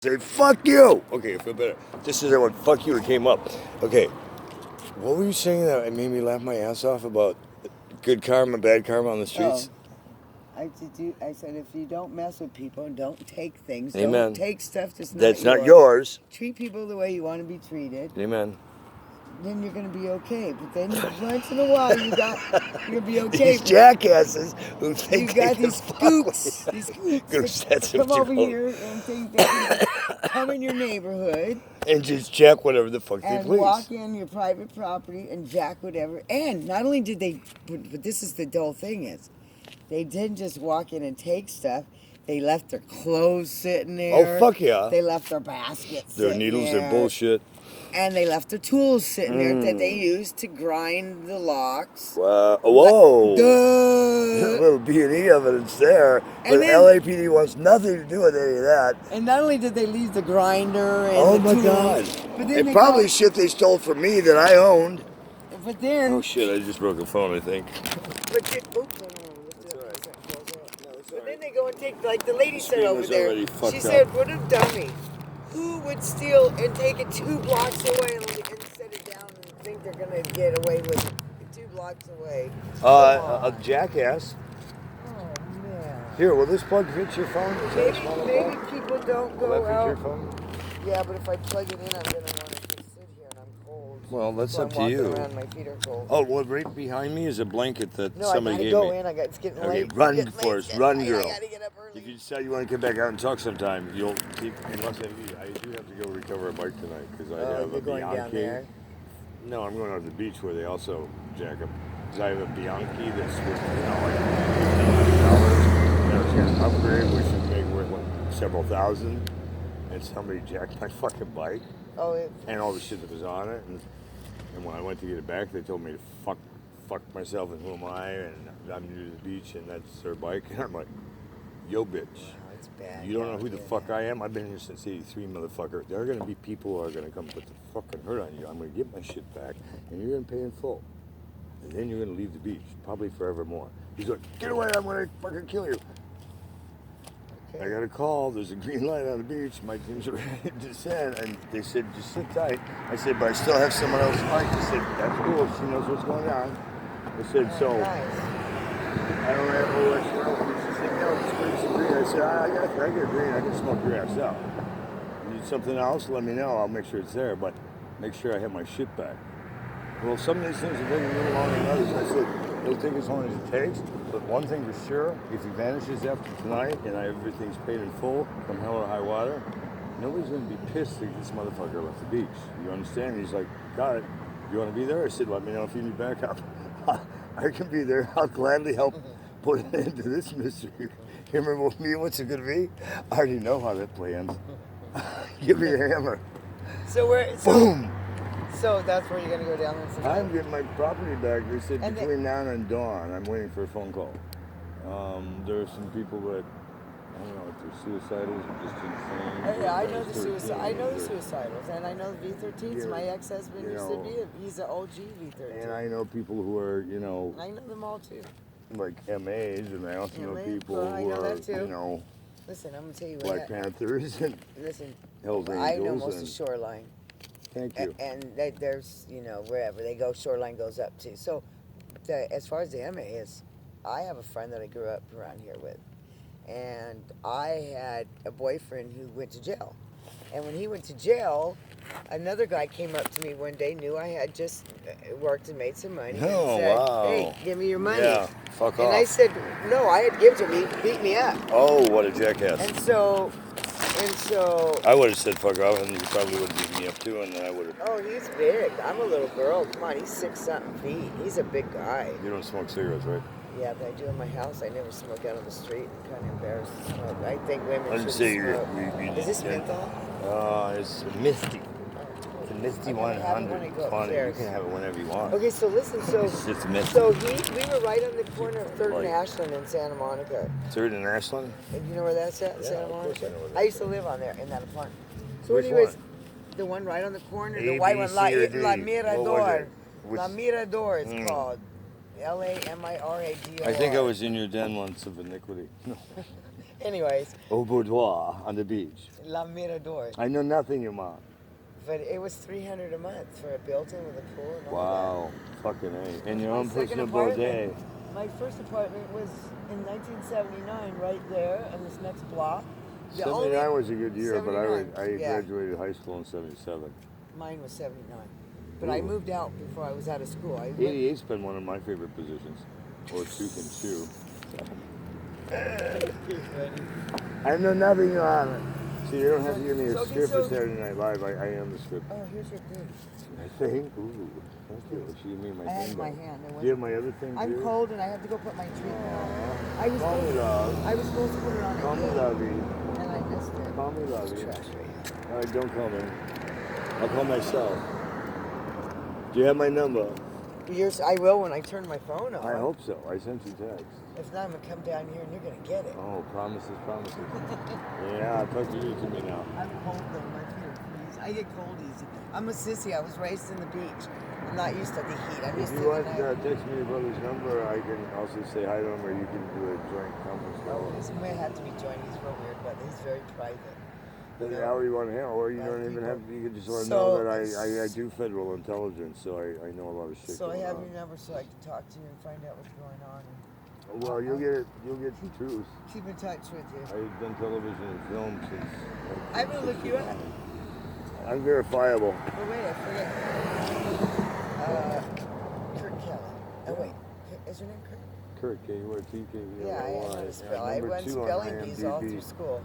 Say, fuck you! Okay, I feel better. Just as I went, fuck you, it came up. Okay, what were you saying that it made me laugh my ass off about good karma, bad karma on the streets? I said, if you don't mess with people and don't take things, Amen. don't take stuff that's not yours. Treat people the way you want to be treated. Amen. Then you're going to be okay. But then once in a while, you're going to be okay. These jackasses who think you got they these scoops. These scoops that come over here and think they can come in your neighborhood. And just jack whatever the fuck they please. And walk in your private property and jack whatever. And not only did they, but this is the dull thing is, they didn't just walk in and take stuff. They left their clothes sitting there. Oh, fuck yeah. They left their baskets Their needles, there. their bullshit. And they left their tools sitting there that they used to grind the locks. Whoa. Duh. There's a little B&E evidence there. But then, LAPD wants nothing to do with any of that. And not only did they leave the grinder and oh the my tools, God. But then it probably shit they stole from me that I owned. But then... Oh shit, I just broke a phone, I think. But then, but then they go and take, like the lady said over there, she said, what a dummy. Who would steal and take it 2 blocks away and set it down and think they're going to get away with it 2 blocks away? A jackass. Oh, man. Here, will this plug fit your phone? Maybe people don't go will that out. Fit your phone? Yeah, but if I plug it in, I'm going to want to just sit here and I'm cold. Well, that's so up to you. Around, my feet are cold. Oh, well, right behind me is a blanket that somebody gave me. No, I got to go in. It's getting late. Okay, run, Forrest. Run, girl. I got to get up early. If you decide you want to come back out and talk sometime, you'll keep, unless I do have to go recover a bike tonight because I have a going down there? No, I'm going out to the beach where they also jack up. Because I have a Bianchi that's worth, like $100. And I was going to upgrade, which would make worth several thousand. And somebody jacked my fucking bike. And all the shit that was on it. And when I went to get it back, they told me to fuck myself and who am I? And I'm new to the beach and that's their bike. And I'm like, yo, bitch. It's bad. You don't know who the fuck I am? I've been here since '83, motherfucker. There are going to be people who are going to come put the fucking hurt on you. I'm going to get my shit back, and you're going to pay in full. And then you're going to leave the beach, probably forevermore. He's like, get away, I'm going to fucking kill you. Okay. I got a call. There's a green light on the beach. My team's ready to descend. And they said, just sit tight. I said, but I still have someone else's bike. They said, that's cool. She knows what's going on. I said, I don't have no extra help. She said, no, just bring some green. I said, I got green. I can smoke your ass out. You need something else? Let me know. I'll make sure it's there. But make sure I have my shit back. Well, some of these things are taking a little longer than others. I said, it'll take as long as it takes. But one thing for sure, if he vanishes after tonight and everything's paid in full, from hell or high water, nobody's going to be pissed that this motherfucker left the beach. You understand? He's like, got it. You want to be there? I said, let me know if you need backup. I can be there. I'll gladly help put an end to this mystery. You remember me? What's it going to be? I already know how that plans. Give me a hammer. Boom. So that's where you're going to go down there? I'm getting my property back. They said between now and dawn. I'm waiting for a phone call. There are some people that, I don't know if they're suicidals or just insane. I know the suicidals, and I know the V13s. My ex-husband used to be he's an OG V13. And I know people who are, I know them all too. Like MAs, and I also know people who are, Listen, I'm going to tell you what. Black Panthers and Hells Angels. I know most of Shoreline. Thank you. And there's, wherever they go, Shoreline goes up too. So, as far as the MA is, I have a friend that I grew up around here with. And I had a boyfriend who went to jail. And when he went to jail, another guy came up to me one day, knew I had just worked and made some money. Oh, and said, wow. Hey, give me your money. Yeah, fuck off. And I said, no, I had to give it to him. He beat me up. Oh, what a jackass. And so I would have said fuck off, and he probably would have beat me up too, and then I would have. Oh, he's big. I'm a little girl. Come on, he's 6-something feet. He's a big guy. You don't smoke cigarettes, right? Yeah, but I do in my house. I never smoke out on the street. I'm kind of embarrassed to smoke. I think women should smoke. Is this menthol? It's misty. It's a misty 100. You can have it whenever you want. Okay, so listen. So it's misty. So we were right on the corner of 3rd and Ashland in Santa Monica. 3rd and Ashland? And you know where that's at, Santa Monica? I used to live on there in that apartment. So which anyways, one? The one right on the corner, A, the white B, one, C, La or D? Mirador. Which... La Mirador, it's called. LAMIRADOR. I think I was in your den once of iniquity. No. Anyways, Au boudoir on the beach. La Mirador. I know nothing, your mom. But it was $300 a month for a built-in with a pool and all Wow, fucking A. And your My own second personal apartment. bidet. that. My first apartment was in 1979, right there, in this next block. The 79 only- was a good year, but 79, I yeah. graduated high school in 77. Mine was 79. But I Ooh. moved out before I was out of school. I went, 88's been one of my favorite positions. Or shoot and chew. I know nothing on it. So you don't have to give me a So- script for so- Saturday Night Live. I am the script. oh, here's your thing. My thing? Ooh, thank you. She gave me my I thing. had my back. hand. Do you have my other thing, I'm too? cold and I have to go put my treatment on. Aw. I was Call me supposed- love. I was supposed to put it on at Call me 8, lovey. and I missed it. Call me lovey. Trash right here. All right, don't call me. I'll call myself. Do you have my number? I will when I turn my phone on. I hope so. I sent you text. If not, I'm going to come down here and you're going to get it. Oh, promises, promises. Yeah, talk to you to me now. I'm cold though, my feet are freezing. I get cold easy. I'm a sissy. I was raised in the beach. I'm not used to the heat. I'm If used you to want the to night. text me your brother's number, I can also say hi to him, or you can do a joint conference Oh, call. this may have to be joined. He's real weird, but he's very private. That's know, how you want to handle, or you bad don't even people. have. You can just let him So- know that I do federal intelligence, so I know a lot of shit. So I going have on. your number so I can talk to you and find out what's going on. And Well, you'll get the truth. keep in touch with you. I've done television and film since. I'm going to look you up. I'm verifiable. Oh, wait, I forget. Kurt Kelly. Oh, wait. Is your name Kurt? Kurt, K-U-R-T-K. Yeah, I know how to spell. I went spelling bees all through school.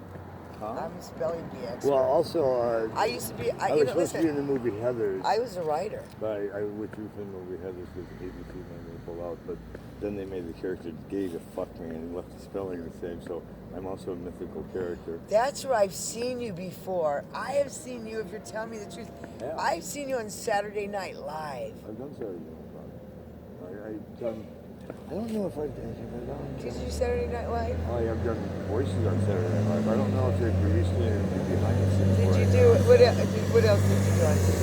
Huh? I'm a spelling bee expert. Well, also, I used to be. I You was know, supposed to be in listen. the movie Heathers. I was a writer. But I withdrew from the movie Heathers because the ABC made me pull out. But then they made the character gay to fuck me and left the spelling the same. So I'm also a mythical character. That's where I've seen you before. I have seen you, if you're telling me the truth. Yeah. I've seen you on Saturday Night Live. I've done Saturday Night Live. I've done. I don't know if I've done. Did you do Saturday Night Live? Oh, yeah, I've done voices on Saturday Night Live. I don't know if they've released me or behind the scenes. Did where you I- do what else did you do on TV?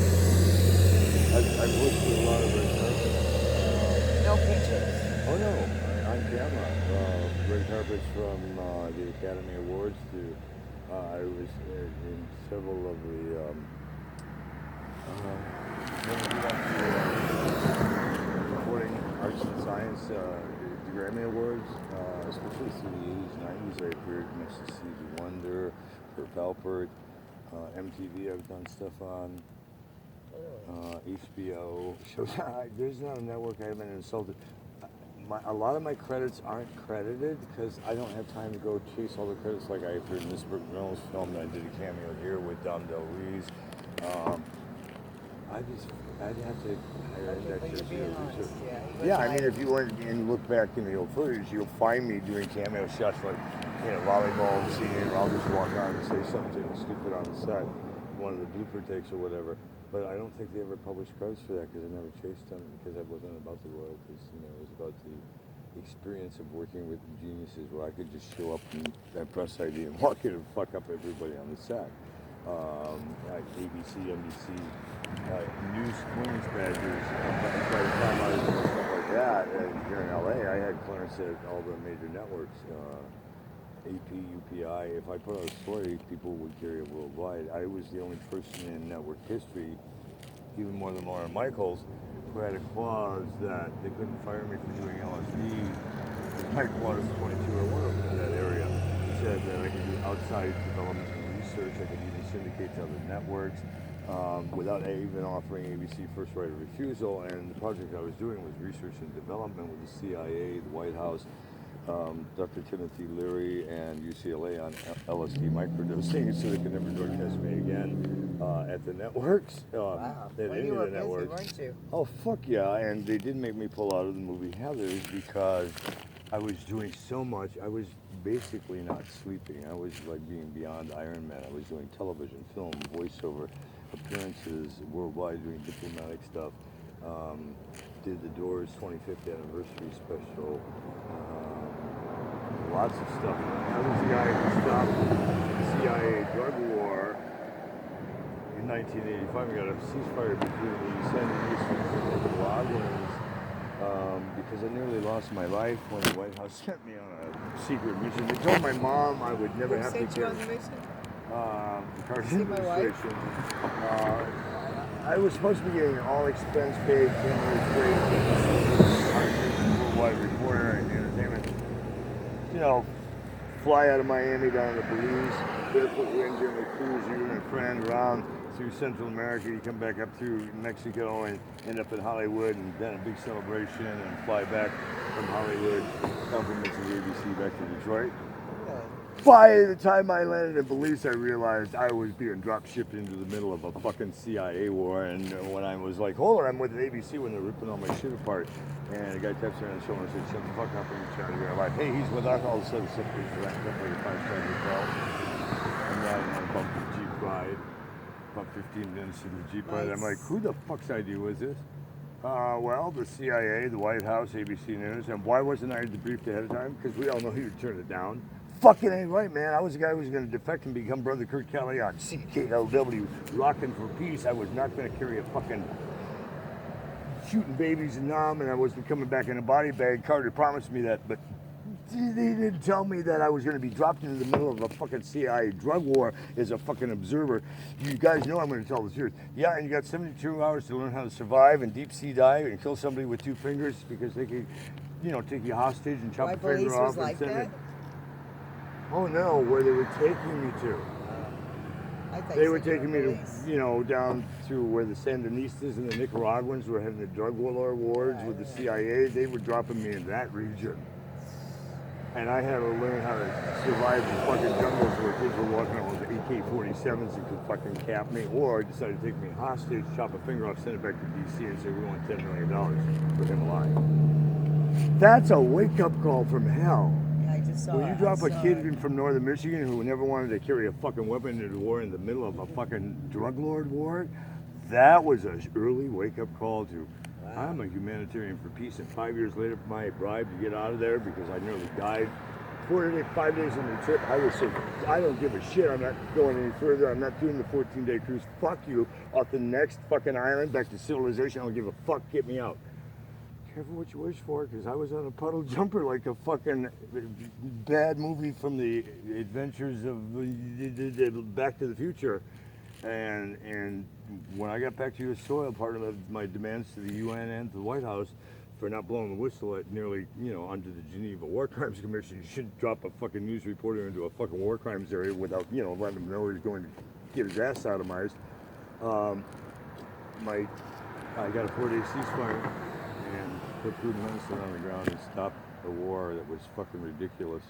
I've worked with a lot of red carpets. No pictures. Oh no, on camera. Red carpets from the Academy Awards to I was in several of the recording arts and science, the Grammy Awards, especially through the 80s, 90s. I appeared next to Stevie Wonder, Kurt Alpert, MTV. I've done stuff on. HBO. There's not a network I haven't insulted. A lot of my credits aren't credited because I don't have time to go chase all the credits. Like I appeared in this Burt Reynolds film, and I did a cameo here with Dom DeLuise. I'd have to hire Okay, but you're being honest, yeah. Yeah, I mean, if you went and look back in the old footage, you'll find me doing cameo shots like, volleyball scene, or I'll just walk on and say something stupid on the set, one of the blooper takes or whatever. But I don't think they ever published credits for that because I never chased them because it wasn't about the royalties. It was about the experience of working with geniuses where I could just show up in that press ID and walk in and fuck up everybody on the set. Like ABC, NBC, news women's badgers, by the time I was doing stuff like that here in LA, I had clearance at all the major networks. AP, UPI, if I put out a story, people would carry it worldwide. I was the only person in network history, even more than Lauren Michaels, who had a clause that they couldn't fire me for doing LSD. My clause 22 or 1 in that area said that I could do outside development and research. I could even syndicate to other networks without even offering ABC first right of refusal. And the project I was doing was research and development with the CIA, the White House, Dr. Timothy Leary and UCLA on LSD microdosing, so they could never broadcast me again at the networks. Wow. At Well, any you of were the busy, networks. weren't you? Oh, fuck yeah. And they did make me pull out of the movie Heathers because I was doing so much. I was basically not sleeping. I was like being beyond Iron Man. I was doing television, film, voiceover, appearances worldwide, doing diplomatic stuff. Did the Doors 25th anniversary special. Lots of stuff. I was the guy who stopped the CIA drug war in 1985. We got a ceasefire between the Sandinistas and the Nicaraguans because I nearly lost my life when the White House sent me on a secret mission. They told my mom I would never have to sent you carry. on the mission? The Carter See my wife? administration. I was supposed to be getting an all expense paid worldwide reporter and entertainment. You know, fly out of Miami down to Belize, barefoot ranger, and cruise you and a friend around through Central America. You come back up through Mexico and end up in Hollywood, and then a big celebration, and fly back from Hollywood, compliments of the ABC back to Detroit. By the time I landed in Belize, I realized I was being drop shipped into the middle of a fucking CIA war. And when I was like, hold on, I'm with the ABC when they're ripping all my shit apart. And a guy taps me on the shoulder and said, shut the fuck up and you're trying to get alive. Hey, he's with us. All of a sudden, something racked up like a 5-star hotel. I'm riding on a bumpy Jeep ride. About 15 minutes into the Jeep ride. I'm like, who the fuck's idea was this? Well, the CIA, the White House, ABC News. And why wasn't I debriefed ahead of time? Because we all know he would turn it down. Fucking ain't right, man. I was the guy who was going to defect and become Brother Kurt Kelly on CKLW, rocking for peace. I was not going to carry a fucking shooting babies in Nam, and I wasn't coming back in a body bag. Carter promised me that, but he didn't tell me that I was going to be dropped into the middle of a fucking CIA drug war as a fucking observer. You guys know I'm going to tell the truth. Yeah, and you got 72 hours to learn how to survive and deep sea dive and kill somebody with 2 fingers because they could, you know, take you hostage and chop a finger off and send it. Oh no, where they were taking me to. They were taking me to, you know, down to where the Sandinistas and the Nicaraguans were having the drug war wars with the CIA. They were dropping me in that region. And I had to learn how to survive in fucking jungles where kids were walking around with AK-47s and could fucking cap me, or decided to take me hostage, chop a finger off, send it back to DC and say, we want $10 million for him alive. That's a wake-up call from hell. When you drop a kid in from northern Michigan who never wanted to carry a fucking weapon into the war in the middle of a fucking drug lord war, that was an early wake-up call to, I'm a humanitarian for peace. And 5 years later, my bribe to get out of there because I nearly died. 5 days into the trip, I was saying, I don't give a shit. I'm not going any further. I'm not doing the 14-day cruise. Fuck you. Off the next fucking island, back to civilization. I don't give a fuck. Get me out. Careful what you wish for, because I was on a puddle jumper like a fucking bad movie from the adventures of Back to the Future. And when I got back to U.S. soil, part of my demands to the UN and to the White House for not blowing the whistle at nearly, you know, under the Geneva War Crimes Commission, you shouldn't drop a fucking news reporter into a fucking war crimes area without, you know, letting him know he's going to get his ass sodomized. I got a 4-day ceasefire and put food and medicine on the ground and stopped a war that was fucking ridiculous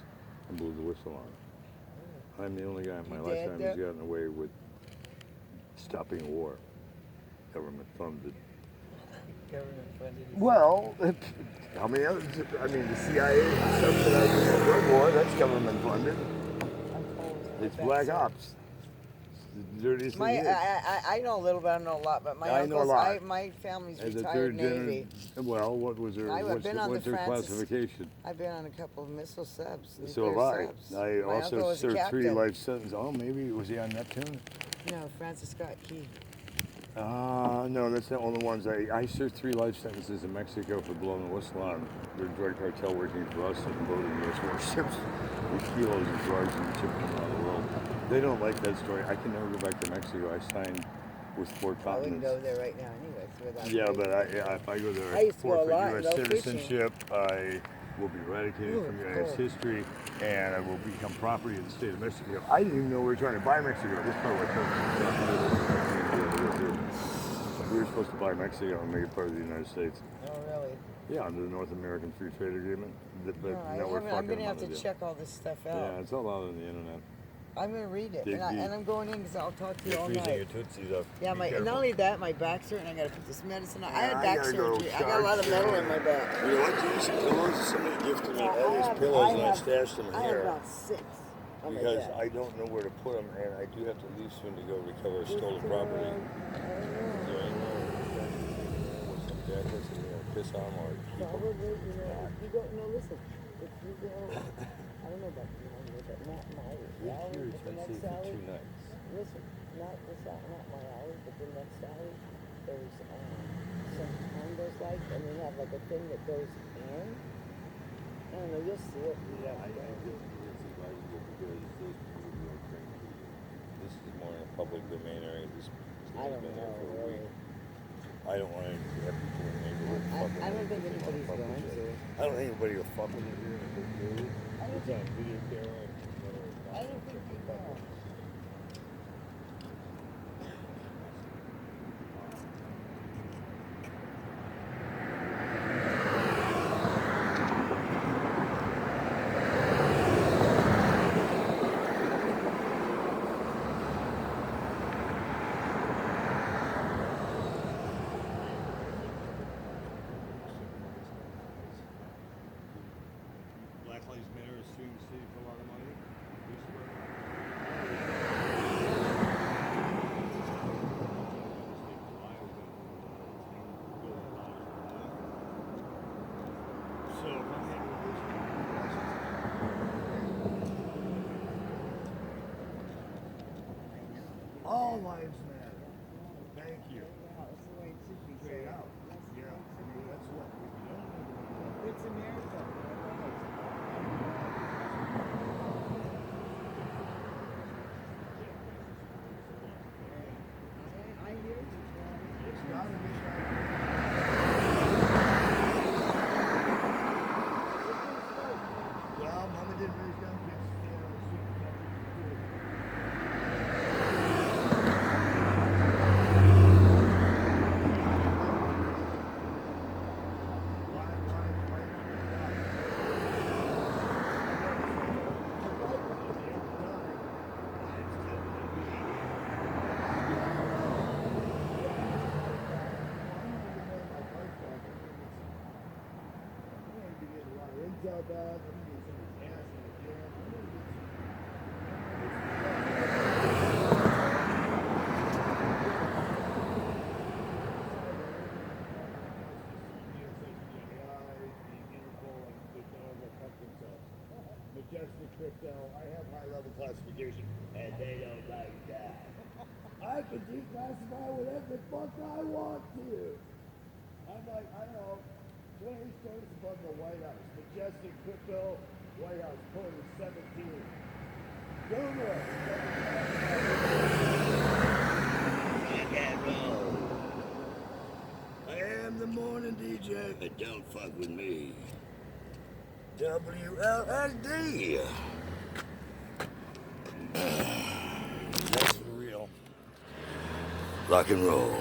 and blew the whistle on it. I'm the only guy in my lifetime who's gotten away with stopping a war. Government funded. Government funded. Well, how many others? I mean, the CIA subsidizing the drug war, that's government funded. It's black ops. The dirtiest thing is. I know a little bit, I know a lot, but my uncles, my family's retired Navy. Well, what was their, what's their classification? I've been on a couple of missile subs. So have I. I also served 3 life sentences. Oh, maybe, was he on Neptune? No, Francis Scott Key. No, that's not one of the ones. I served 3 life sentences in Mexico for blowing the whistle on the drug cartel working for us and loading U.S. warships with kilos of drugs and shipping them around the world. They don't like that story. I can never go back to Mexico. I signed with 4 continents. I wouldn't go there right now anyway. Yeah, but if I go there, I forfeit U.S. citizenship. I will be eradicated from U.S. history, and I will become property of the state of Mexico. I didn't even know we were trying to buy Mexico. This part was we were supposed to buy Mexico and make it part of the United States. Oh, really? Yeah, under the North American Free Trade Agreement. I'm going to have to check all this stuff out. Yeah, it's all out on the internet. I'm going to read it, and I'm going in because I'll talk to you all night. Your tootsies up. Yeah, and not only that, my back's hurting. I got to put this medicine on. I had back surgery. I got a lot of metal in my back. You know what? These pillows, somebody gifted me all these pillows, and I stashed them here. I have about 6. Because I don't know where to put them, and I do have to leave soon to go recover stolen property. With some jackets and piss on them or keep them. If you don't know, listen. If you go, I don't know about you, but not my hours, but the next hours. For 2 nights. Listen, not my hours, but the next hours. there's some condos like, and they have like a thing that goes in. I don't know, you'll see it. Yeah, I just advise you because those people who are trained people. This is more in a public domain area. This I don't know, really. I don't want to have people in the neighborhood fucking I don't with think it. They anybody's wanna fuck going with to. it. I don't think anybody will fuck with it here in a big building. It's on video camera. I don't think they will. Black Lives Matter is suing the city for a lot of money. All lives matter. Thank you. Well, it's the way it should be. Straight out. Yeah, I mean, that's what we don't. It's America. I hear you. It's gotta be well, Mama didn't raise young kids to stay on the street and tell people to do it. Intel back, I'm gonna get some gas in the jam. I'm gonna get Majestic crypto, I have high level classification, and they don't like that. I can declassify whatever the fuck I want to. I'm like, I don't know, 20 stories above the White House. Majestic crypto, White House, code is 17. Boomer! Rock and roll. I am the morning DJ, but don't fuck with me. WLSD. That's for real. Rock and roll.